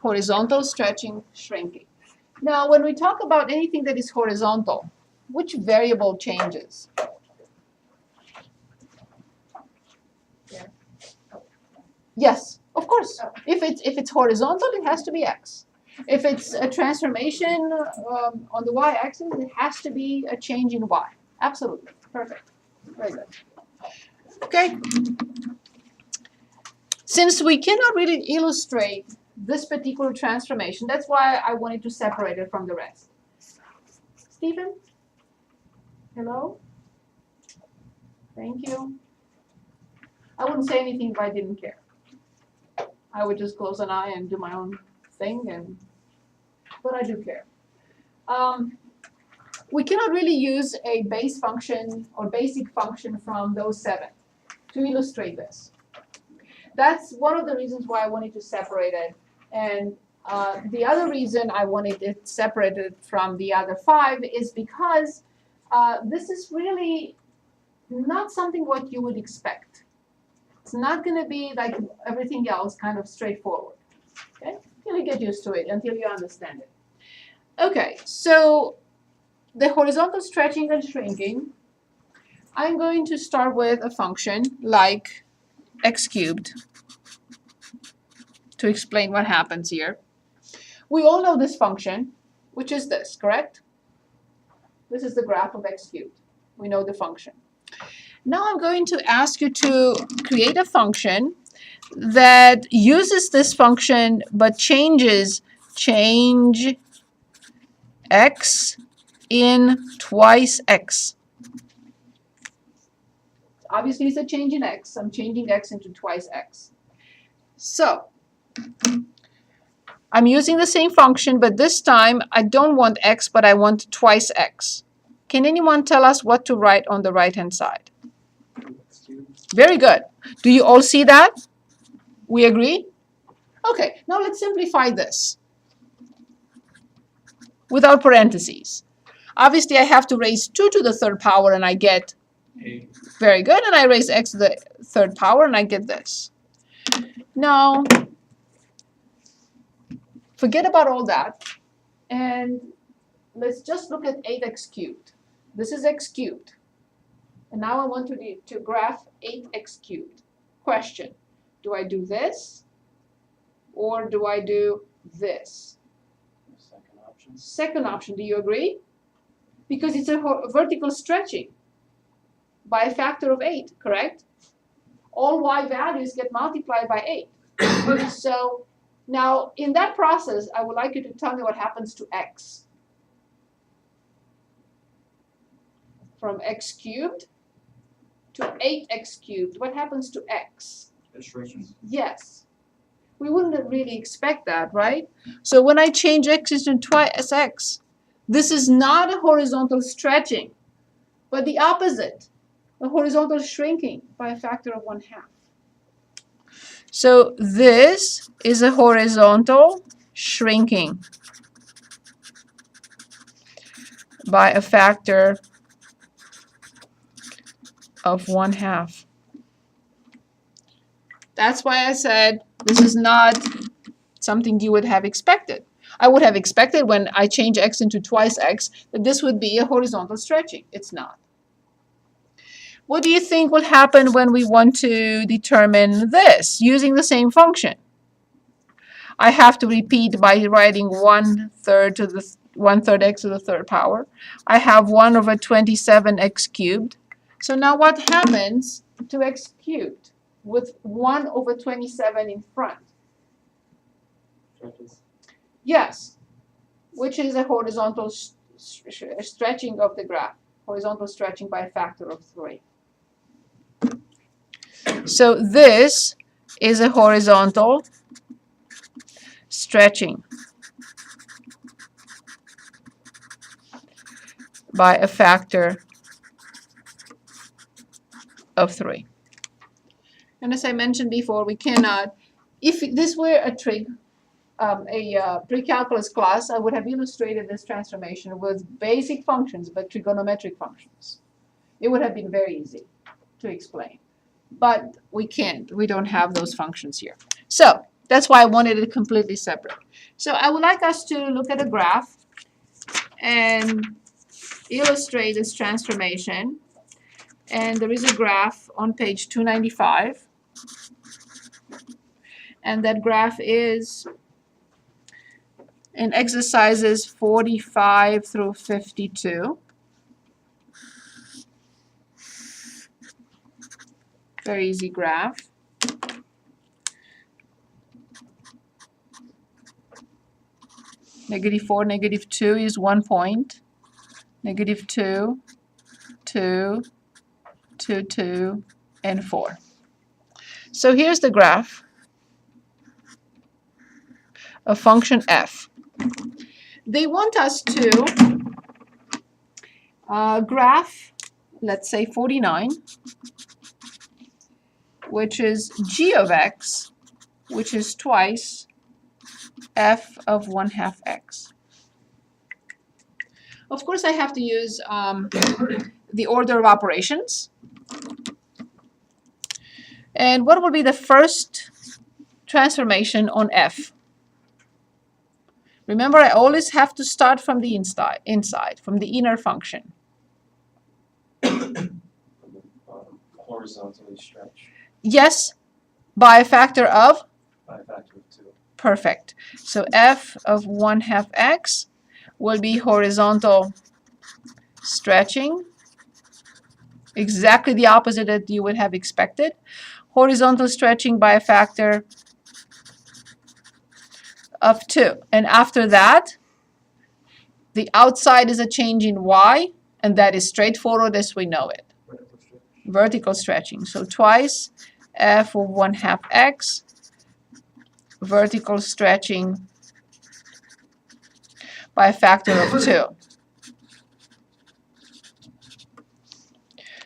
horizontal, stretching, shrinking. Now, when we talk about anything that is horizontal, which variable changes? Yes, of course. If it's horizontal, it has to be x. If it's a transformation on the y-axis, it has to be a change in y. Absolutely. Perfect. Very good. Okay. Since we cannot really illustrate this particular transformation, that's why I wanted to separate it from the rest. Stephen? Hello? Thank you. I wouldn't say anything if I didn't care. I would just close an eye and do my own thing, but I do care. We cannot really use a base function or basic function from those 7 to illustrate this. That's one of the reasons why I wanted to separate it. And the other reason I wanted it separated from the other 5 is because this is really not something what you would expect. It's not going to be like everything else, kind of straightforward. Okay? Until you get used to it, until you understand it. Okay, so the horizontal stretching and shrinking, I'm going to start with a function like x cubed to explain what happens here. We all know this function, which is this, correct? This is the graph of x cubed. We know the function. Now I'm going to ask you to create a function that uses this function but change x in twice x. Obviously, it's a change in x. I'm changing x into twice x. So I'm using the same function, but this time I don't want x, but I want twice x. Can anyone tell us what to write on the right-hand side? Very good. Do you all see that? We agree? Okay, now let's simplify this without parentheses. Obviously, I have to raise 2 to the 3rd power, and I get 8. Very good. And I raise x to the 3rd power, and I get this. Now, forget about all that, and let's just look at 8x cubed. This is x cubed. And now I want to graph 8x cubed. Question, do I do this or do I do this? Second option. Second option, do you agree? Because it's a vertical stretching by a factor of 8, correct? All y values get multiplied by 8. So now in that process, I would like you to tell me what happens to x. From x cubed to 8x cubed, what happens to x? It shrinks. Yes. We wouldn't really expect that, right? So when I change x into twice x, this is not a horizontal stretching, but the opposite, a horizontal shrinking by a factor of 1/2. So this is a horizontal shrinking by a factor of 1/2. That's why I said this is not something you would have expected. I would have expected when I change x into twice x that this would be a horizontal stretching. It's not. What do you think will happen when we want to determine this using the same function? I have to repeat by writing 1/3 to the 1/3 x to the 3rd power. I have 1/27x cubed. So now what happens to x cubed with 1/27 in front? Stretches. Yes, which is a horizontal stretching of the graph, horizontal stretching by a factor of 3. So this is a horizontal stretching by a factor of 3. And as I mentioned before, we cannot, if this were a trig, a pre-calculus class, I would have illustrated this transformation with basic functions, but trigonometric functions. It would have been very easy to explain. But we can't. We don't have those functions here. So That's why I wanted it completely separate. So I would like us to look at a graph and illustrate this transformation. And there is a graph on page 295. And that graph is in exercises 45 through 52. Very easy graph. -4, -2 is 1 point. -2, 2, 2, 2, and 4. So here's the graph of function f. They want us to graph, let's say 49, which is g of x, which is twice f of 1/2 x. Of course, I have to use the order of operations. And what will be the first transformation on f? Remember, I always have to start from the inside, from the inner function. Horizontally stretch Yes, by a factor of? by a factor of 2. Perfect. So f of 1/2 x will be horizontal stretching, exactly the opposite that you would have expected. Horizontal stretching by a factor of 2. And after that, the outside is a change in y, and that is straightforward as we know it. Vertical stretching. So twice f of 1/2 x, vertical stretching by a factor of 2.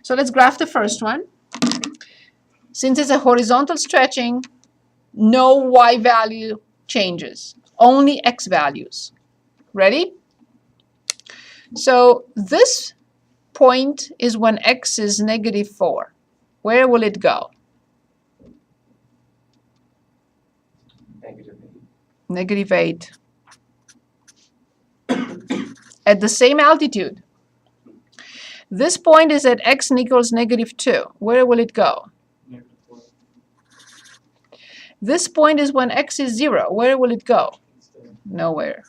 So let's graph the first one. Since it's a horizontal stretching, no y value changes, only x values. Ready? So this point is when x is -4. Where will it go? -8. At the same altitude. This point is at x equals -2. Where will it go? This point is when x is 0. Where will it go? Nowhere.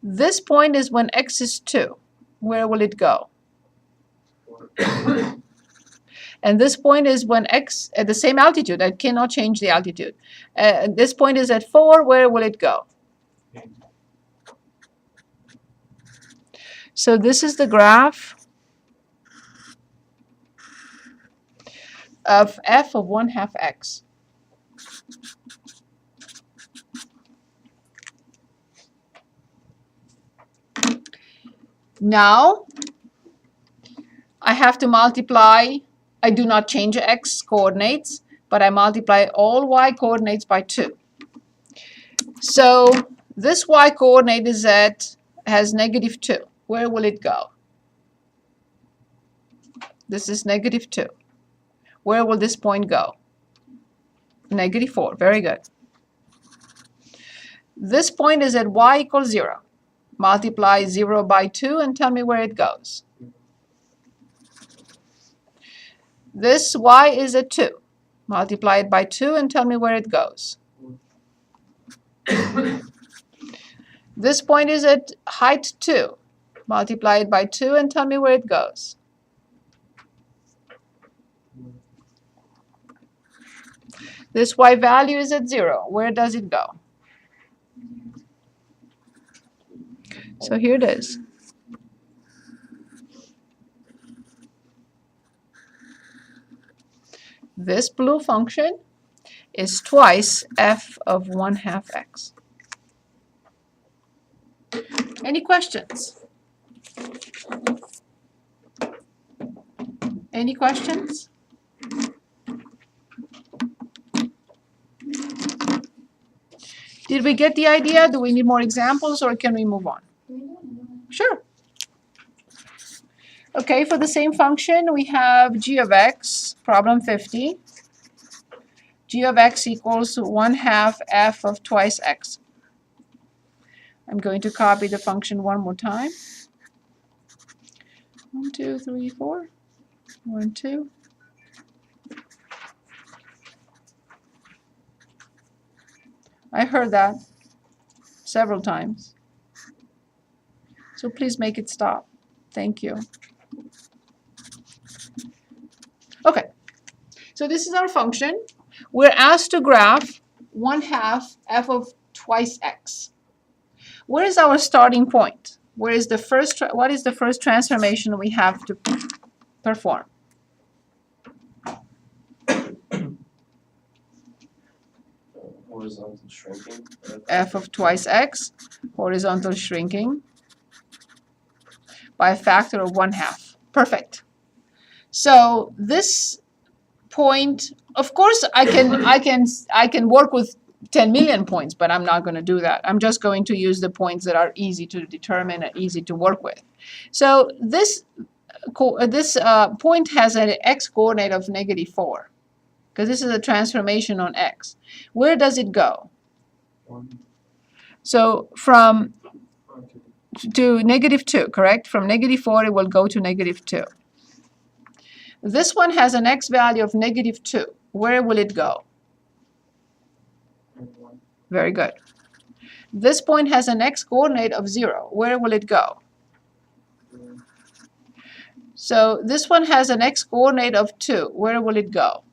This point is when x is 2. Where will it go? And this point is when x at the same altitude. I cannot change the altitude. This point is at 4. Where will it go? So this is the graph of f of 1/2 x. Now I have to multiply. I do not change x coordinates, but I multiply all y coordinates by 2. So this y coordinate is has -2. Where will it go? This is -2. Where will this point go? -4. Very good. This point is at y equals 0. Multiply 0 by 2 and tell me where it goes. This y is at 2. Multiply it by 2 and tell me where it goes. This point is at height 2. Multiply it by 2 and tell me where it goes. This y value is at 0. Where does it go? So here it is. This blue function is twice f of 1/2 x. Any questions? Any questions? Did we get the idea? Do we need more examples or can we move on? Sure. Okay, for the same function, we have g of x, problem 50. g of x equals 1/2 f of twice x. I'm going to copy the function one more time. 1, 2, 3, 4. 1, 2. I heard that several times. So please make it stop. Thank you. Okay. So this is our function. We're asked to graph 1/2 f of twice x. Where is our starting point? Where is the first? What is the first transformation we have to perform? Horizontal shrinking. F of twice x, horizontal shrinking by a factor of 1/2. Perfect. So this point, of course, I can work with 10 million points, but I'm not going to do that. I'm just going to use the points that are easy to determine and easy to work with. So this point has an x coordinate of -4, because this is a transformation on x. Where does it go? So from to -2, correct? From -4, it will go to -2. This one has an x value of -2. Where will it go? Very good. This point has an x coordinate of 0. Where will it go? So this one has an x coordinate of 2. Where will it go?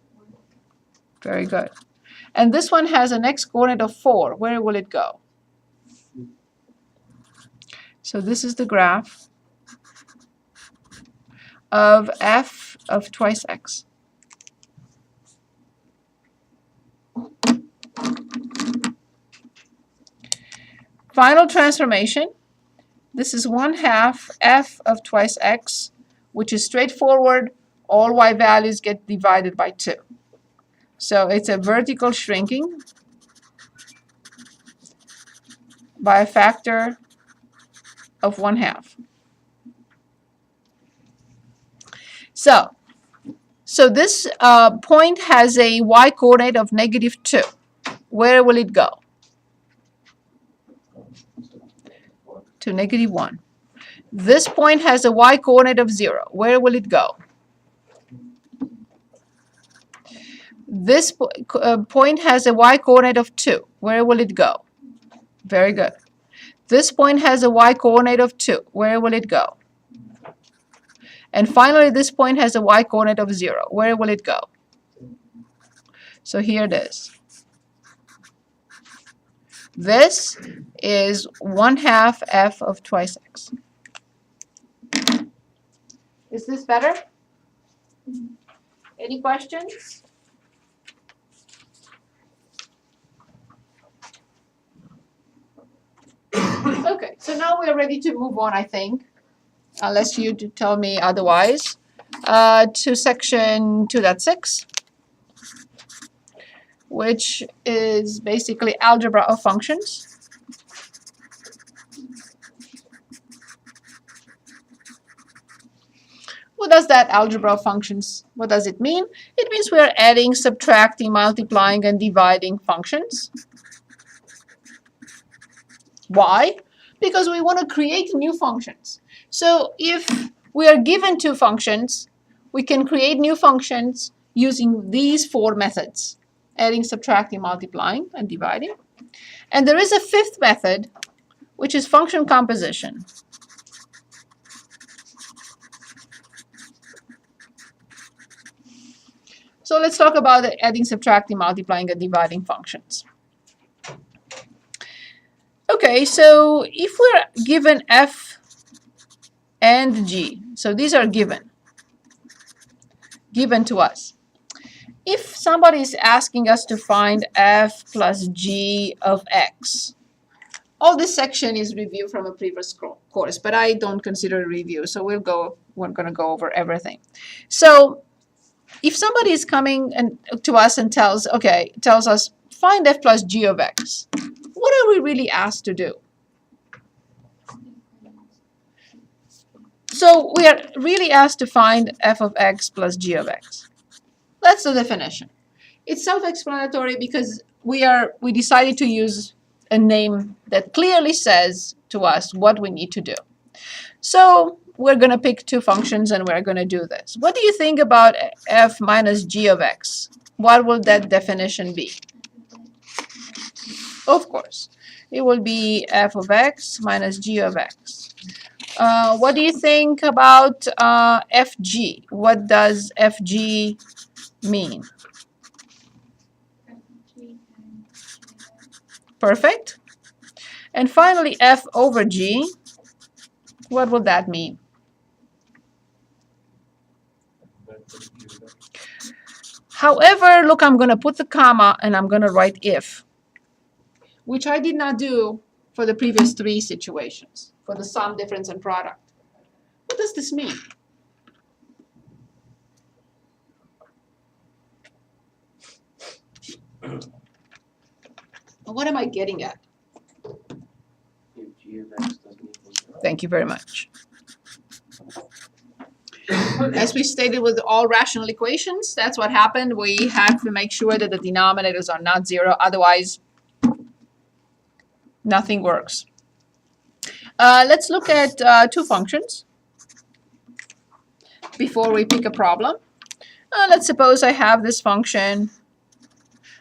Very good. And this one has an x coordinate of 4. Where will it go? So this is the graph of f of twice x. Final transformation. This is 1/2 f of twice x, which is straightforward. All y values get divided by 2. So it's a vertical shrinking by a factor of 1/2. So this point has a y coordinate of -2. Where will it go? To -1. This point has a y coordinate of 0. Where will it go? This point has a y coordinate of 2. Where will it go? Very good. This point has a y coordinate of 2. Where will it go? And finally, this point has a y coordinate of 0. Where will it go? So here it is. This is 1/2 f of twice x. Is this better? Any questions? Okay, so now we're ready to move on, I think, unless you tell me otherwise, to section 2.6, which is basically algebra of functions. What does that algebra of functions, what does it mean? It means we are adding, subtracting, multiplying, and dividing functions. Why? Because we want to create new functions. So if we are given two functions, we can create new functions using these 4 methods: adding, subtracting, multiplying, and dividing. And there is a 5th method, which is function composition. So let's talk about the adding, subtracting, multiplying, and dividing functions. Okay, so if we're given f and g, so these are given to us. If somebody is asking us to find f plus g of x, all this section is review from a previous course, but I don't consider a review, so we're going to go over everything. So if somebody is coming to us and tells us find f plus g of x, what are we really asked to do? So we are really asked to find f of x plus g of x. That's the definition. It's self-explanatory because we decided to use a name that clearly says to us what we need to do. So we're going to pick two functions and we're going to do this. What do you think about f minus g of x? What will that definition be? Of course, it will be f of x minus g of x. What do you think about fg? What does fg mean? Perfect. And finally, f over g. What will that mean? However, look, I'm going to put the comma and I'm going to write if, which I did not do for the previous three situations, for the sum, difference, and product. What does this mean? What am I getting at? If g of x doesn't equal 0. Thank you very much. As we stated with all rational equations, that's what happened. We have to make sure that the denominators are not 0, otherwise nothing works. Let's look at two functions before we pick a problem. Let's suppose I have this function,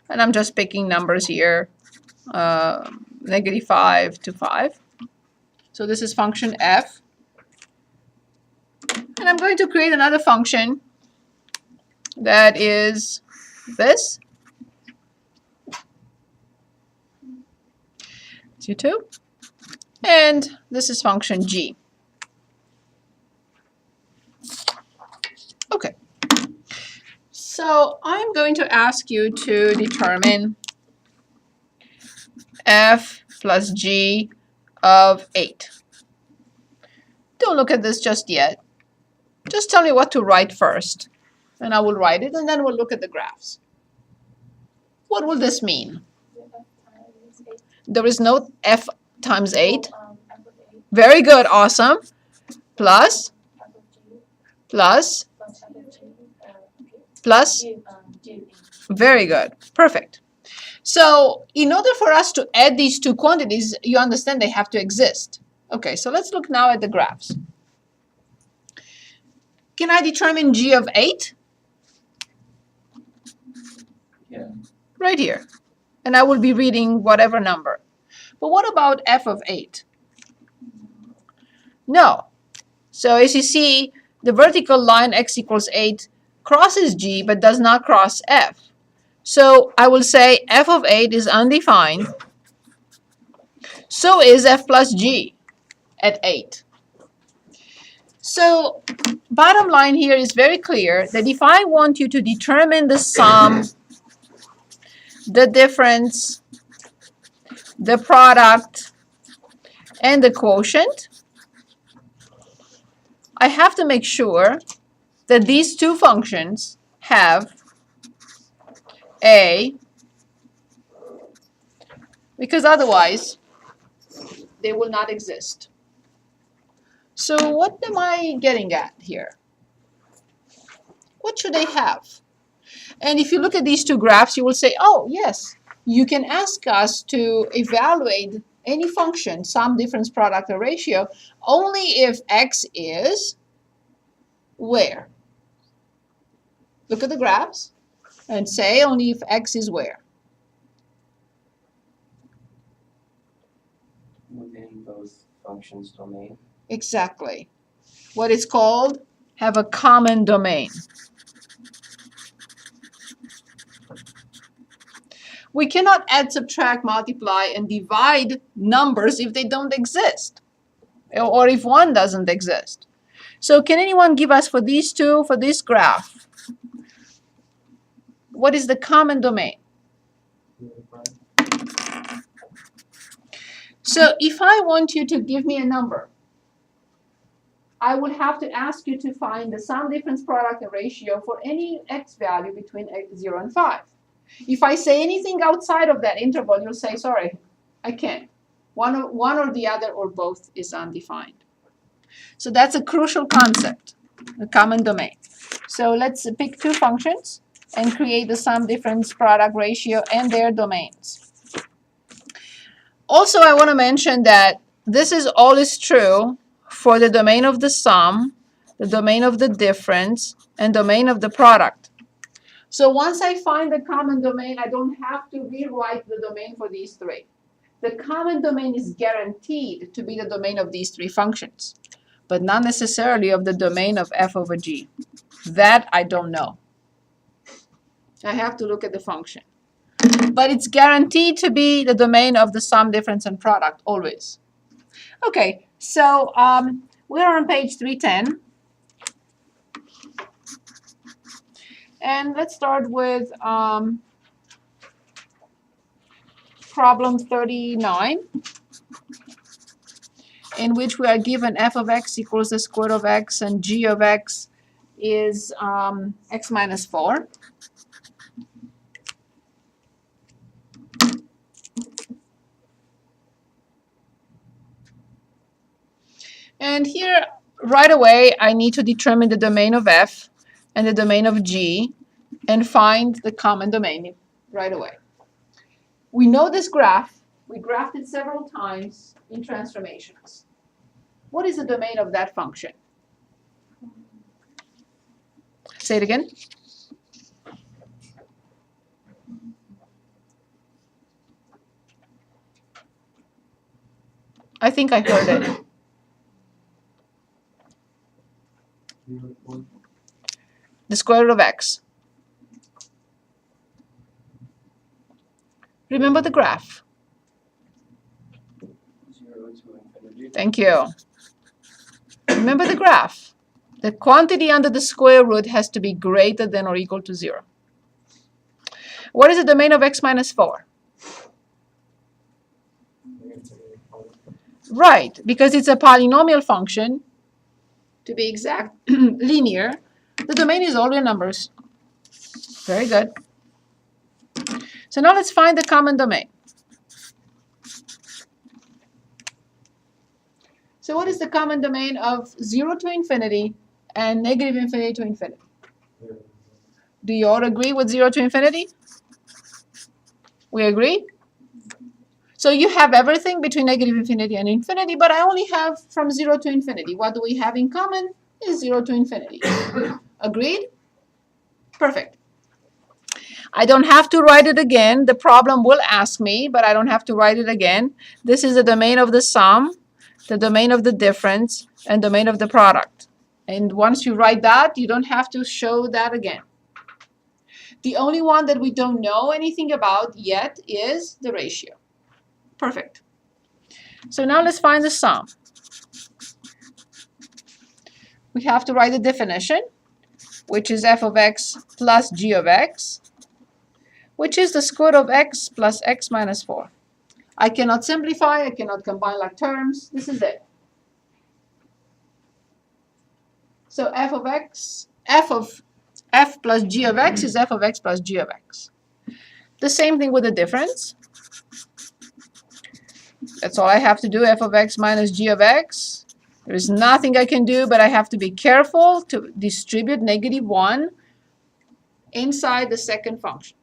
and I'm just picking numbers here, -5 to 5. So this is function f. And I'm going to create another function that is this. U2. And this is function g. Okay. So I'm going to ask you to determine f plus g of 8. Don't look at this just yet. Just tell me what to write first, and I will write it, and then we'll look at the graphs. What will this mean? There is no f times 8. Very good, awesome. Plus, plus, plus. Very good, perfect. So in order for us to add these two quantities, you understand they have to exist. Okay, so let's look now at the graphs. Can I determine g of 8? Yeah. Right here. And I will be reading whatever number. But what about f of 8? No. So as you see, the vertical line x equals 8 crosses g but does not cross f. So I will say f of 8 is undefined. So is f plus g at 8. So bottom line here is very clear that if I want you to determine the sum, the difference, the product, and the quotient, I have to make sure that these two functions have a, because otherwise they will not exist. So what am I getting at here? What should they have? And if you look at these two graphs, you will say, oh, yes, you can ask us to evaluate any function, sum, difference, product, or ratio, only if x is where? Look at the graphs and say only if x is where? Within both functions' domain. Exactly. What is called have a common domain. We cannot add, subtract, multiply, and divide numbers if they don't exist, or if one doesn't exist. So can anyone give us for these two, for this graph, what is the common domain? So if I want you to give me a number, I would have to ask you to find the sum, difference, product, and ratio for any x value between 0 and 5. If I say anything outside of that interval, you'll say, sorry, I can't. One or the other or both is undefined. So that's a crucial concept, the common domain. So let's pick two functions. and create the sum difference product ratio and their domains. Also, I want to mention that this is always true for the domain of the sum, the domain of the difference, and domain of the product. So once I find the common domain, I don't have to rewrite the domain for these three. The common domain is guaranteed to be the domain of these three functions, but not necessarily of the domain of f over g. That I don't know. I have to look at the function. But it's guaranteed to be the domain of the sum, difference, and product, always. Okay, so we're on page 310. And let's start with problem 39, in which we are given f of x equals the square root of x and g of x is x minus 4. And here, right away, I need to determine the domain of f and the domain of g and find the common domain right away. We know this graph. We graphed it several times in transformations. What is the domain of that function? Say it again. I think I heard it. The square root of x. Remember the graph. 0 to infinity. Thank you. Remember the graph. The quantity under the square root has to be greater than or equal to 0. What is the domain of x minus 4? Right, because it's a polynomial function, to be exact, linear. The domain is all real numbers. Very good. So now let's find the common domain. So what is the common domain of 0 to infinity and negative infinity to infinity? Do you all agree with 0 to infinity? We agree? So you have everything between negative infinity and infinity, but I only have from 0 to infinity. What do we have in common is 0 to infinity. Agreed? Perfect. I don't have to write it again. The problem will ask me, but I don't have to write it again. This is the domain of the sum, the domain of the difference, and domain of the product. And once you write that, you don't have to show that again. The only one that we don't know anything about yet is the ratio. Perfect. So now let's find the sum. We have to write the definition, which is f of x plus g of x, which is the square root of x plus x minus 4. I cannot simplify, I cannot combine like terms. This is it. So f plus g of x is f of x plus g of x. The same thing with the difference. That's all I have to do, f of x minus g of x. There is nothing I can do, but I have to be careful to distribute -1 inside the second function,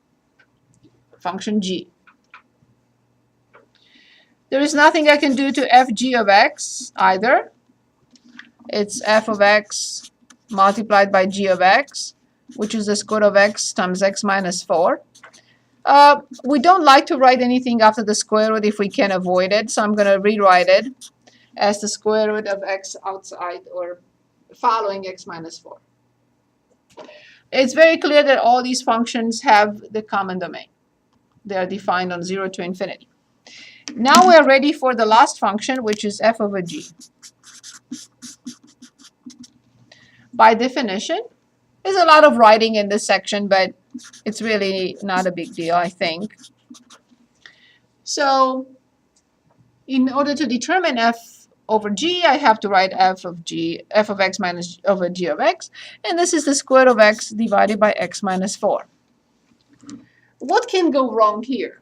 function g. There is nothing I can do to fg of x either. It's f of x multiplied by g of x, which is the square root of x times x minus 4. We don't like to write anything after the square root if we can avoid it, so I'm going to rewrite it as the square root of x outside or following x minus 4. It's very clear that all these functions have the common domain. They are defined on 0 to infinity. Now we are ready for the last function, which is f over g. By definition, there's a lot of writing in this section, but it's really not a big deal, I think. So in order to determine f over g, I have to write f of x minus over g of x, and this is the square root of x divided by x minus 4. What can go wrong here?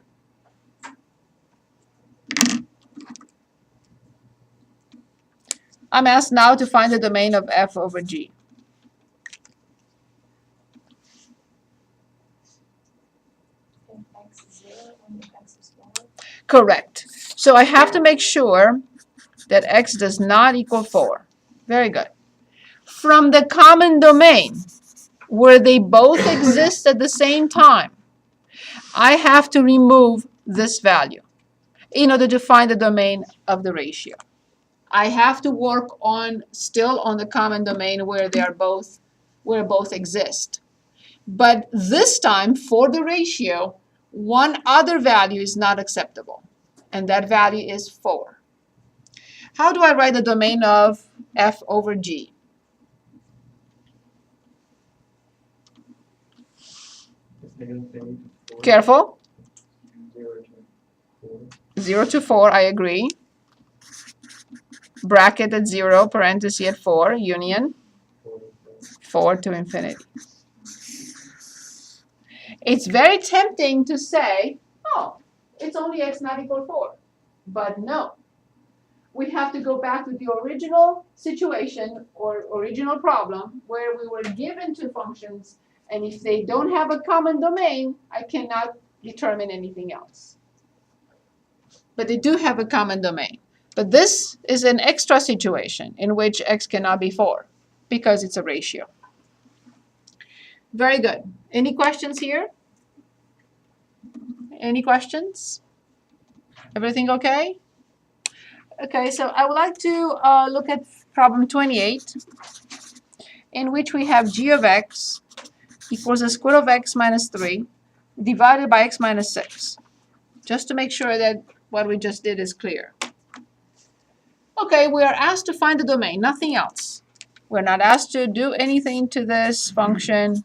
I'm asked now to find the domain of f over g. Correct. So I have to make sure that x does not equal 4. Very good. From the common domain, where they both exist at the same time, I have to remove this value in order to find the domain of the ratio. I have to work on still on the common domain where both exist. But this time for the ratio, one other value is not acceptable, and that value is 4. How do I write the domain of f over g? Careful. 0 to 4, I agree. Bracket at 0, parenthesis at 4, union 4 to infinity. It's very tempting to say, oh, it's only x not equal 4. But no. We have to go back to the original situation or original problem where we were given two functions, and if they don't have a common domain, I cannot determine anything else. But they do have a common domain. But this is an extra situation in which x cannot be 4 because it's a ratio. Very good. Any questions here? Any questions? Everything okay? Okay, so I would like to look at problem 28, in which we have g of x equals the square root of x minus 3 divided by x minus 6. Just to make sure that what we just did is clear. Okay, we are asked to find the domain, nothing else. We're not asked to do anything to this function,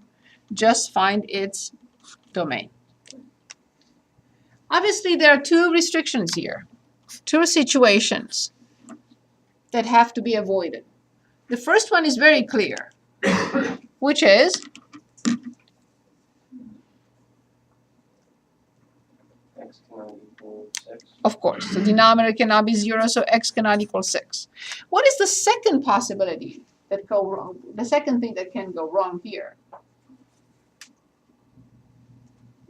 just find its domain. Obviously, there are two restrictions here, two situations that have to be avoided. The first one is very clear, which is X cannot equal 6. of course, the denominator cannot be 0, so x cannot equal 6. What is the second possibility that go wrong? The second thing that can go wrong here?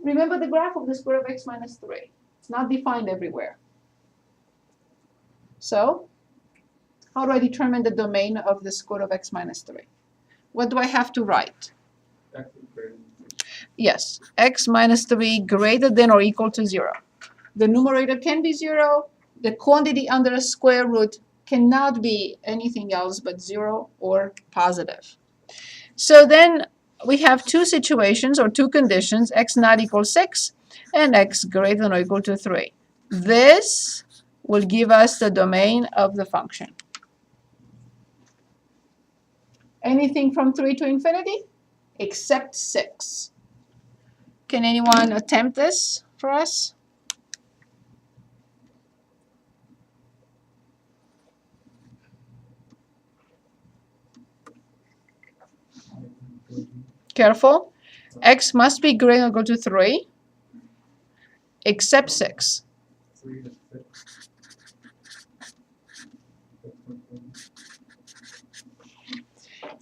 Remember the graph of the square of x minus 3. It's not defined everywhere. So, how do I determine the domain of the square of x minus 3? What do I have to write? Yes, x minus 3 greater than or equal to 0. The numerator can be 0. The quantity under a square root cannot be anything else but 0 or positive. So then we have two situations or two conditions, x not equal 6 and x greater than or equal to 3. This will give us the domain of the function. Anything from 3 to infinity except 6. Can anyone attempt this for us? Careful. X must be greater than or equal to 3 except 6.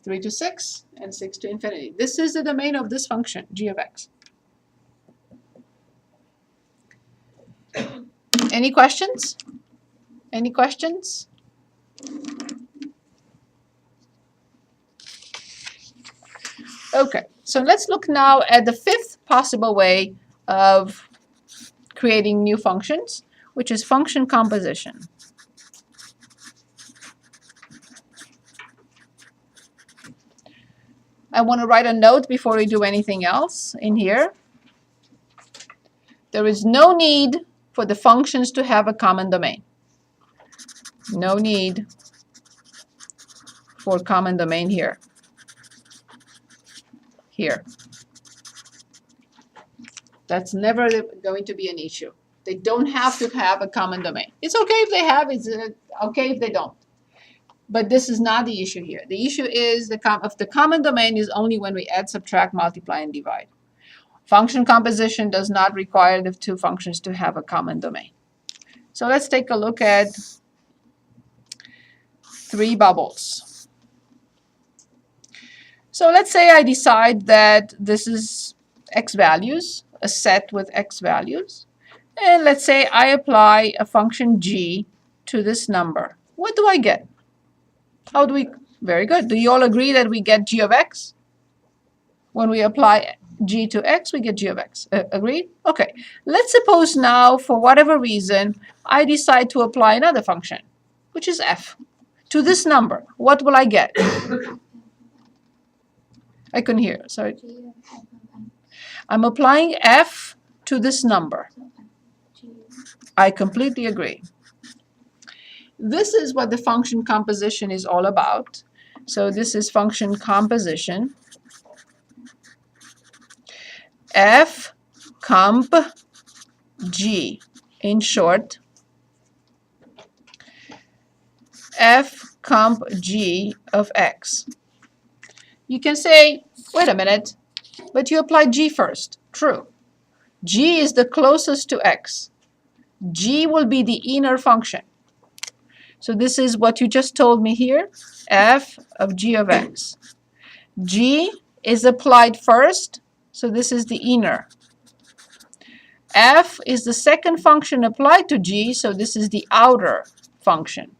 3 to 6 and 6 to infinity. This is the domain of this function, g of x. Any questions? Any questions? Okay, so let's look now at the fifth possible way of creating new functions, which is function composition. I want to write a note before we do anything else in here. There is no need for the functions to have a common domain. No need for common domain here. Here. That's never going to be an issue. They don't have to have a common domain. It's okay if they have, it's okay if they don't. But this is not the issue here. The issue is the common domain is only when we add, subtract, multiply, and divide. Function composition does not require the two functions to have a common domain. So let's take a look at 3 bubbles. So let's say I decide that this is x values, a set with x values, And let's say I apply a function g to this number. What do I get? How do we? Very good. Do you all agree that we get g of x? When we apply g to x, we get g of x. Agreed? Okay. Let's suppose now, for whatever reason, I decide to apply another function, which is f, to this number. What will I get? I couldn't hear. Sorry. I'm applying f to this number. I completely agree. This is what the function composition is all about. So this is function composition. F comp g, in short, f comp g of x. You can say, wait a minute, but you applied g first. True. G is the closest to x. G will be the inner function. So this is what you just told me here, f of g of x. G is applied first, so this is the inner. F is the second function applied to g, so this is the outer function.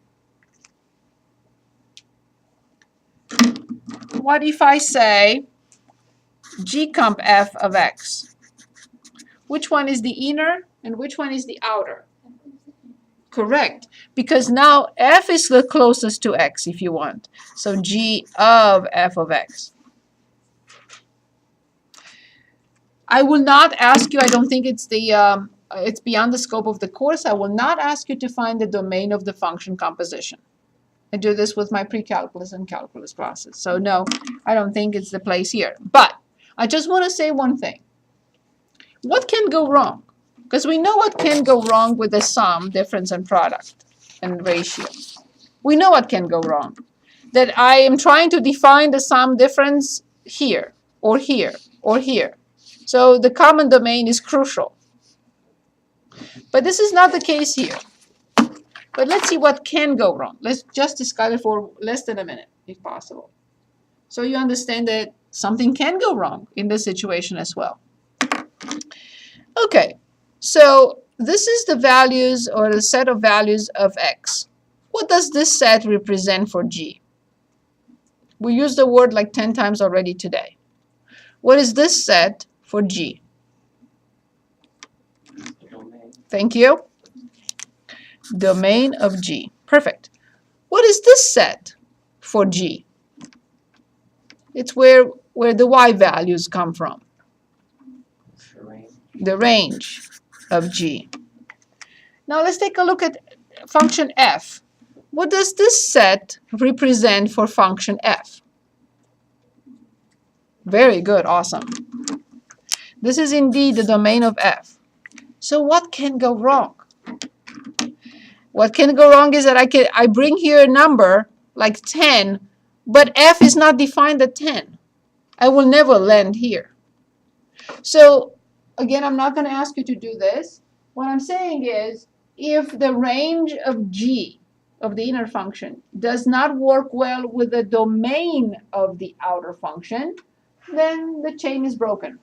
What if I say g comp f of x? Which one is the inner and which one is the outer? Correct, because now f is the closest to x if you want. So g of f of x. I will not ask you, I don't think it's it's beyond the scope of the course, I will not ask you to find the domain of the function composition. I do this with my pre-calculus and calculus classes. So no, I don't think it's the place here. But I just want to say one thing. What can go wrong? Because we know what can go wrong with the sum, difference, and product, and ratio. We know what can go wrong. That I am trying to define the sum difference here, or here, or here. So the common domain is crucial. But this is not the case here. But let's see what can go wrong. Let's just discuss it for less than a minute, if possible. So you understand that something can go wrong in this situation as well. Okay. So this is the values or the set of values of x. What does this set represent for g? We used the word like 10 times already today. What is this set for g? Domain. Thank you. Domain of g. Perfect. What is this set for g? It's where the y values come from. The range of g. Now let's take a look at function f. What does this set represent for function f? Very good, awesome. This is indeed the domain of f. So what can go wrong? What can go wrong is that I bring here a number like 10, but f is not defined at 10. I will never land here. So again, I'm not going to ask you to do this. What I'm saying is, if the range of g, of the inner function, does not work well with the domain of the outer function, then the chain is broken.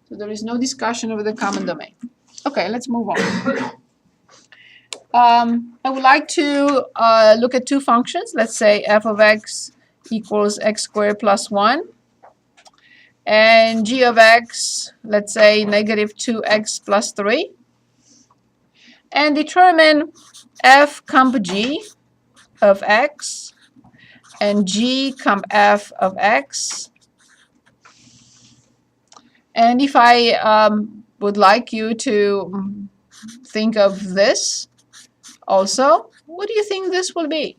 So there is no discussion over the common domain. Okay, let's move on. I would like to look at two functions. Let's say f of x equals x squared plus 1. And g of x, let's say negative 2x plus 3. And determine f comp g of x and g comp f of x. And if I would like you to think of this also, what do you think this will be?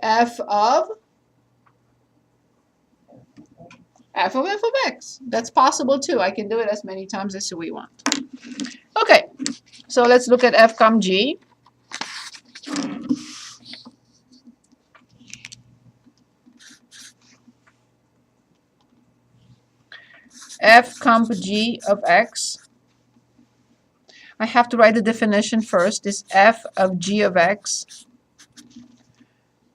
F of x. That's possible too. I can do it as many times as we want. Okay, so let's look at f comp g. F comp g of x. I have to write the definition first. Is f of g of x.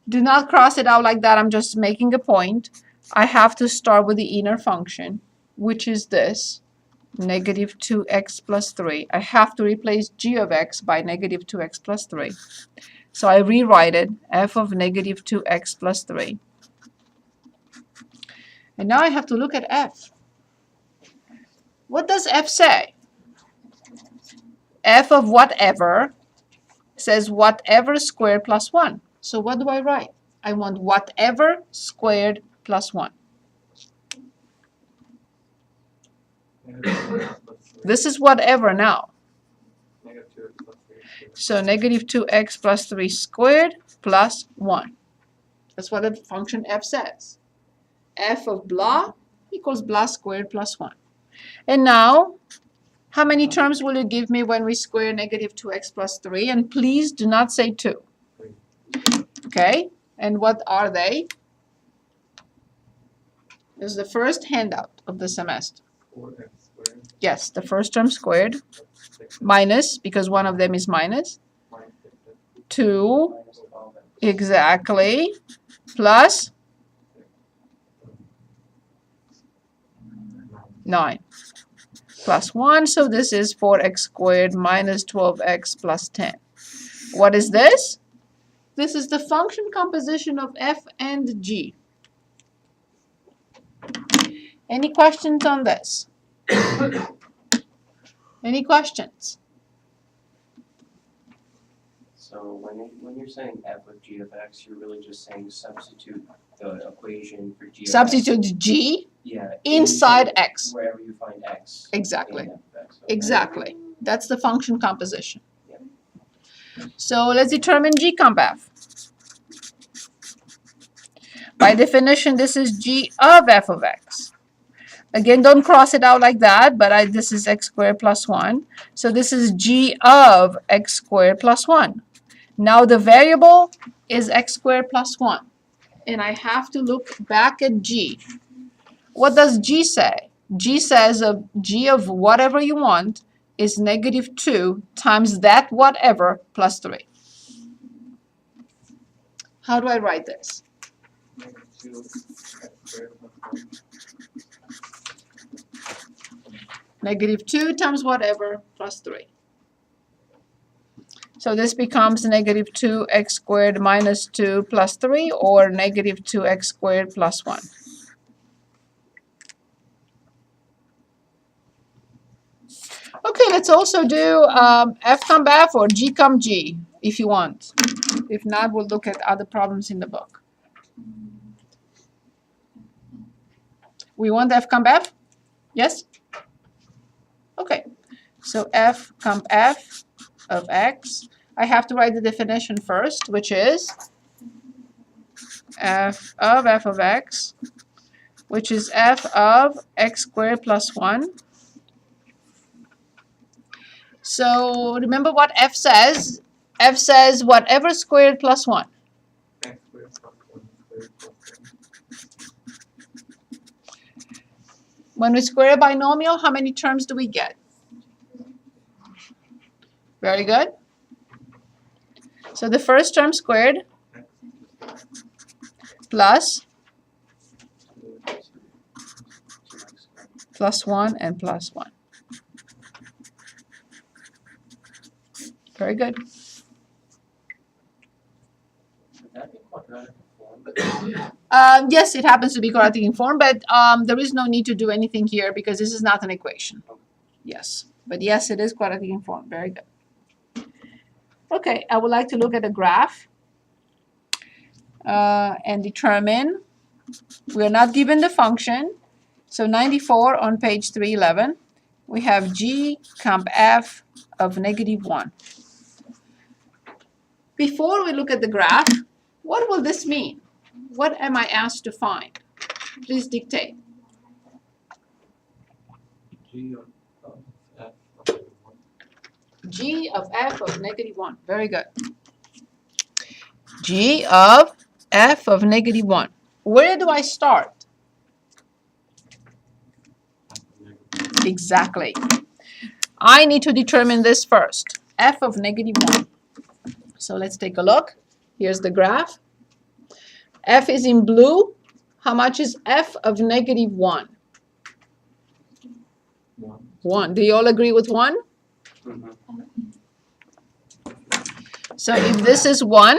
Do not cross it out like that. I'm just making a point. I have to start with the inner function. which is this, negative 2x plus 3. I have to replace g of x by negative 2x plus 3. So I rewrite it, f of negative 2x plus 3. And now I have to look at f. What does f say? F of whatever says whatever squared plus 1. So what do I write? I want whatever squared plus 1. This is whatever now. So negative 2x plus 3 squared plus 1. That's what the function f says. F of blah equals blah squared plus 1. And now, how many terms will you give me when we square negative 2x plus 3? And please do not say 2. Okay, and what are they? This is the first handout of the semester. 4x squared. Yes, the first term squared, minus, because one of them is minus, 2, Minus 12x. exactly, plus 9, plus 1, so this is 4x squared minus 12x plus 10. What is this? This is the function composition of f and g. Any questions on this? Any questions? So when you're saying f of g of x, you're really just saying substitute the equation for g of x. Substitute g Yeah. inside into x. Wherever you find x. Exactly. in f of x, okay? Exactly. That's the function composition. Yep. So let's determine g comp f. By definition, this is g of f of x. Again, don't cross it out like that, but this is x squared plus 1. So this is g of x squared plus 1. Now the variable is x squared plus 1. And I have to look back at g. What does g say? G says g of whatever you want is negative 2 times that whatever plus 3. How do I write this? Negative 2x squared plus 1. Negative 2 times whatever plus 3. So this becomes negative 2x squared minus 2 plus 3, or negative 2x squared plus 1. Okay, let's also do f comp f or g comp g if you want. If not, we'll look at other problems in the book. We want f comp f? Yes? Okay, so f comp f of x. I have to write the definition first, which is f of x, which is f of x squared plus 1. So remember what f says? F says whatever squared plus 1. X squared plus 1 squared plus 1. When we square a binomial, how many terms do we get? Very good. So the first term squared plus 1 and plus 1. Very good. Would that be quadratic form? Yes, it happens to be quadratic in form, but there is no need to do anything here because this is not an equation. Yes, but yes, it is quadratic in form. Very good. Okay, I would like to look at a graph and determine. We are not given the function. So 94 on page 311, we have g comp f of negative 1. Before we look at the graph, what will this mean? What am I asked to find? Please dictate. G of f of 1. G of f of negative 1. Very good. G of f of negative 1. Where do I start? Exactly. I need to determine this first. F of negative 1. So let's take a look. Here's the graph. F is in blue. How much is f of negative 1? 1. Do you all agree with 1? Mhm. So if this is 1,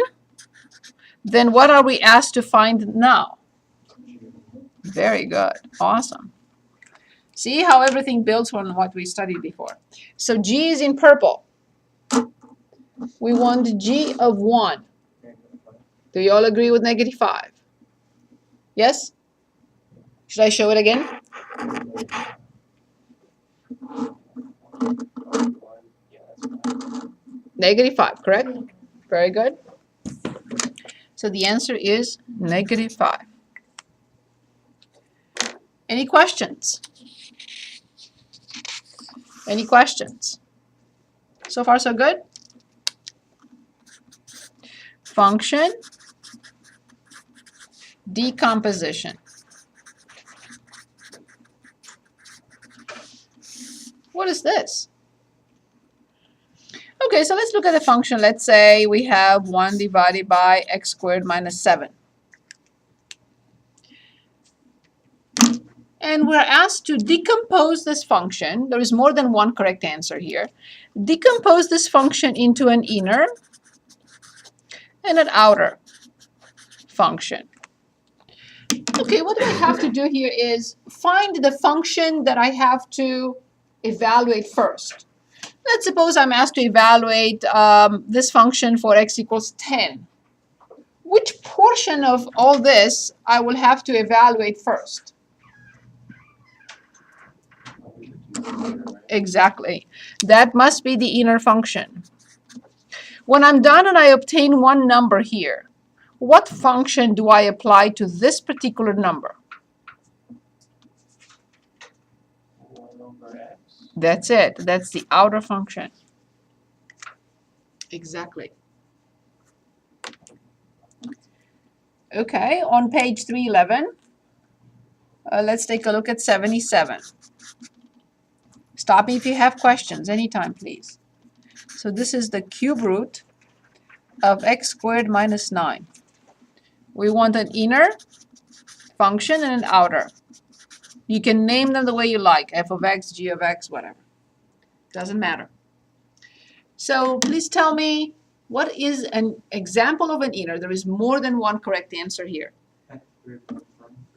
then what are we asked to find now? Very good. Awesome. See how everything builds on what we studied before. So G is in purple. We want G of 1. Do you all agree with -5? Yes? Should I show it again? Yeah, that's fine. -5, correct? Very good. So the answer is -5. Any questions? Any questions? So far, so good? Function decomposition. What is this? Okay, so let's look at the function. Let's say we have 1 divided by x squared minus 7. And we're asked to decompose this function. There is more than one correct answer here. Decompose this function into an inner and an outer function. Okay, what do I have to do here is find the function that I have to evaluate first. Let's suppose I'm asked to evaluate this function for x equals 10. Which portion of all this I will have to evaluate first? Exactly. That must be the inner function. When I'm done and I obtain one number here, what function do I apply to this particular number? 1/x. That's it. That's the outer function. Exactly. Okay, on page 311, let's take a look at 77. Stop me if you have questions anytime, please. So this is the cube root of x squared minus 9. We want an inner function and an outer. You can name them the way you like, f of x, g of x, whatever. Doesn't matter. So please tell me, what is an example of an inner? There is more than one correct answer here.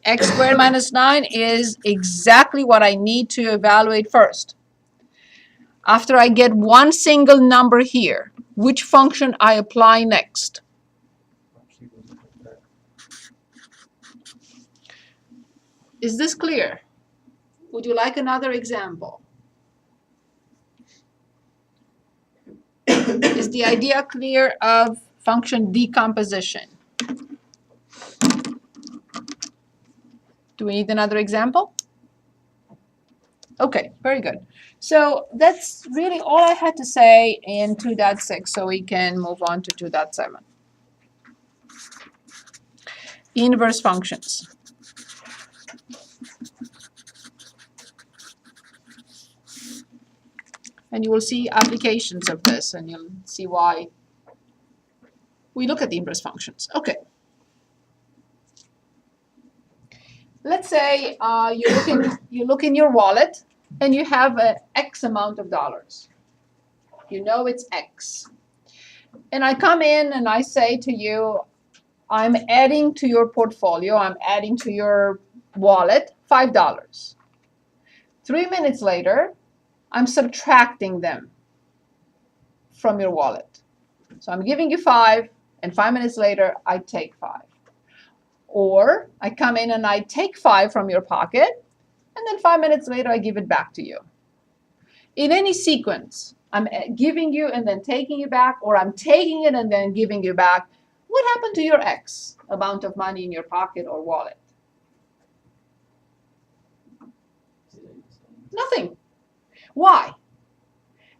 X squared minus 9 is exactly what I need to evaluate first. After I get one single number here, which function I apply next? Is this clear? Would you like another example? Is the idea clear of function decomposition? Do we need another example? Okay, very good. So that's really all I had to say in 2.6, so we can move on to 2.7. Inverse functions. And you will see applications of this, and you'll see why we look at the inverse functions. Okay. Let's say you look in your wallet, and you have an X amount of dollars. You know it's X. And I come in and I say to you, I'm adding to your portfolio, I'm adding to your wallet $5. 3 minutes later, I'm subtracting them from your wallet. So I'm giving you 5, and 5 minutes later, I take 5. Or I come in and I take 5 from your pocket, and then 5 minutes later, I give it back to you. In any sequence, I'm giving you and then taking it back, or I'm taking it and then giving you back. What happened to your X amount of money in your pocket or wallet? Nothing. Why?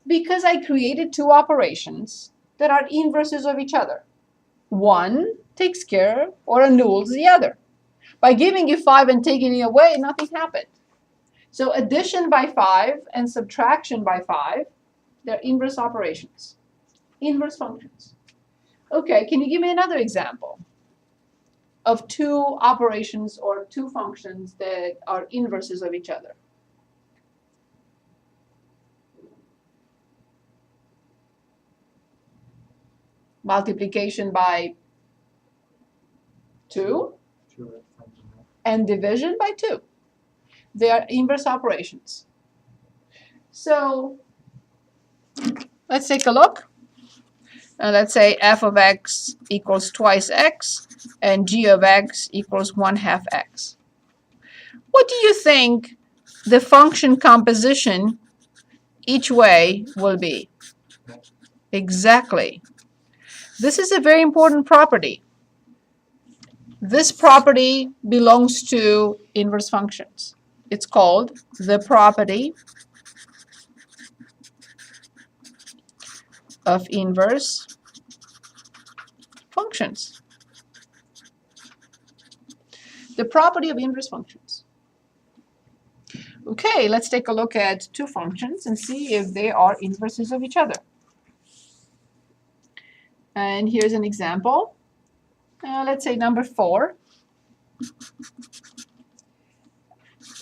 Because I created two operations that are inverses of each other. One takes care or annuls the other. By giving you 5 and taking it away, nothing happened. So addition by 5 and subtraction by 5, they're inverse operations, inverse functions. Okay, can you give me another example of two operations or two functions that are inverses of each other? multiplication by 2, 2x times f. and division by 2. They are inverse operations. So let's take a look. Let's say f of x equals twice x, and g of x equals 1/2 x. What do you think the function composition each way will be? Exactly. This is a very important property. This property belongs to inverse functions. It's called the property of inverse functions. The property of inverse functions. Okay, let's take a look at two functions and see if they are inverses of each other. And here's an example. Let's say number 4,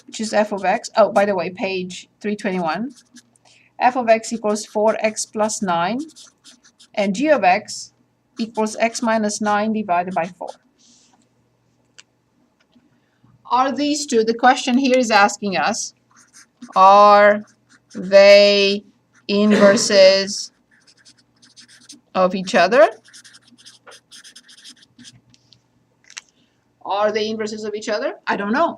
which is f of x. Oh, by the way, page 321. F of x equals 4x plus 9, and g of x equals x minus 9 divided by 4. Are these two, the question here is asking us, are they inverses of each other? Are they inverses of each other? I don't know.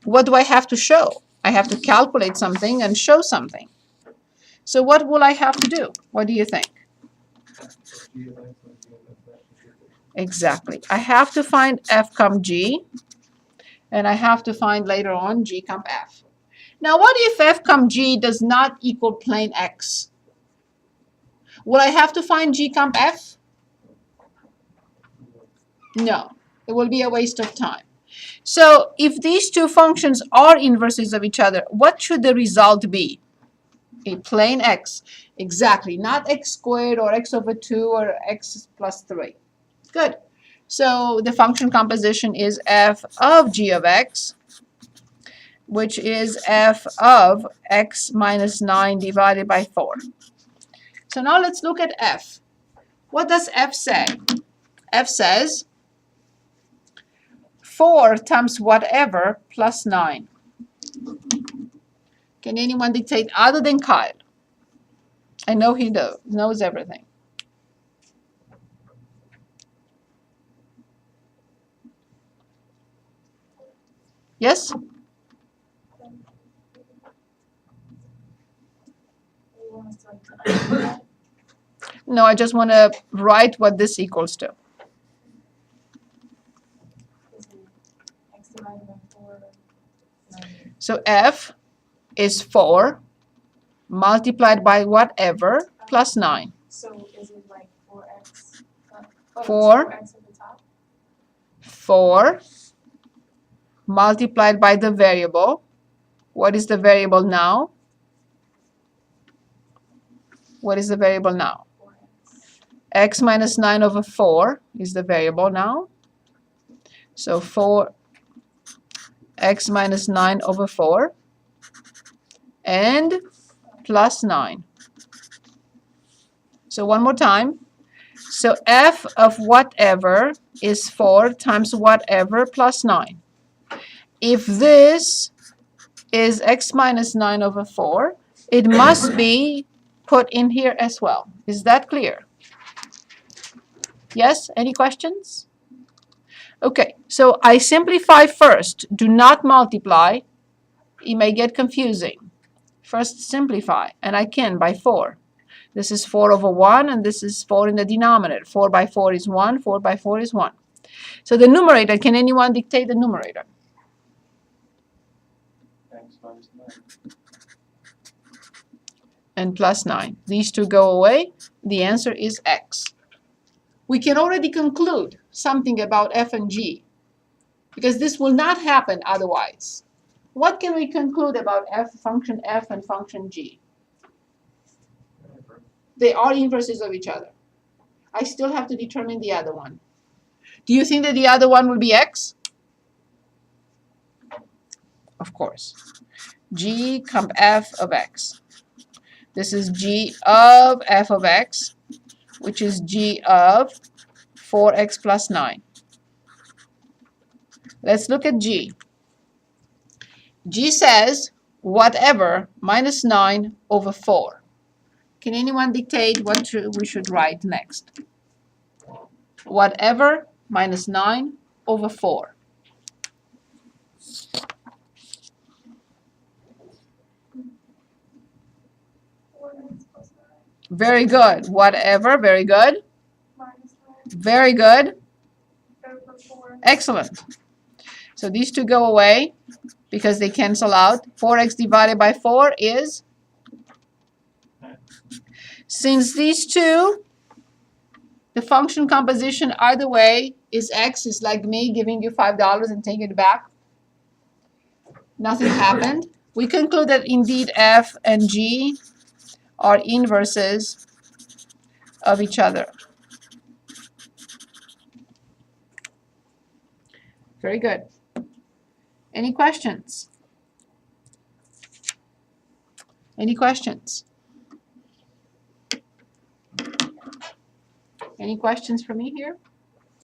What do I have to show? I have to calculate something and show something. So what will I have to do? What do you think? Exactly. I have to find f comma g, and I have to find later on g comma f. Now what if f comma g does not equal plane x? Will I have to find g comma f? No. It will be a waste of time. So if these two functions are inverses of each other, what should the result be? A plane x. Exactly. Not x squared or x over 2 or x plus 3. Good. So the function composition is f of g of x, which is f of x minus 9 divided by 4. So now let's look at f. What does f say? F says 4 times whatever plus 9. Can anyone dictate other than Kyle? I know he knows everything. Yes? No, I just want to write what this equals to. So f is 4 multiplied by whatever plus 9. So is it like 4x? 4. 4x at the top? 4 multiplied by the variable. What is the variable now? What is the variable now? 4x. X minus 9 over 4 is the variable now. So 4 x minus 9 over 4 and plus 9. So one more time. So f of whatever is 4 times whatever plus 9. If this is x minus 9 over 4, it must be put in here as well. Is that clear? Yes? Any questions? Okay, so I simplify first. Do not multiply. It may get confusing. First simplify, and I can by 4. This is 4 over 1, and this is 4 in the denominator. 4 by 4 is 1, 4 by 4 is 1. So the numerator, can anyone dictate the numerator? X minus 9. And plus 9. These two go away. The answer is x. We can already conclude something about f and g, because this will not happen otherwise. What can we conclude about function f and function g? They are inverses of each other. I still have to determine the other one. Do you think that the other one will be x? Of course. G comma f of x. This is g of f of x, which is g of 4x plus 9. Let's look at g. G says whatever minus 9 over 4. Can anyone dictate what we should write next? Whatever minus 9 over 4. Very good. Whatever, very good. Very good. Excellent. So these two go away because they cancel out. 4x divided by 4 is? Since these two, the function composition either way is x. It's like me giving you $5 and taking it back. Nothing happened. We conclude that indeed f and g are inverses of each other. Very good. Any questions? Any questions? Any questions for me here?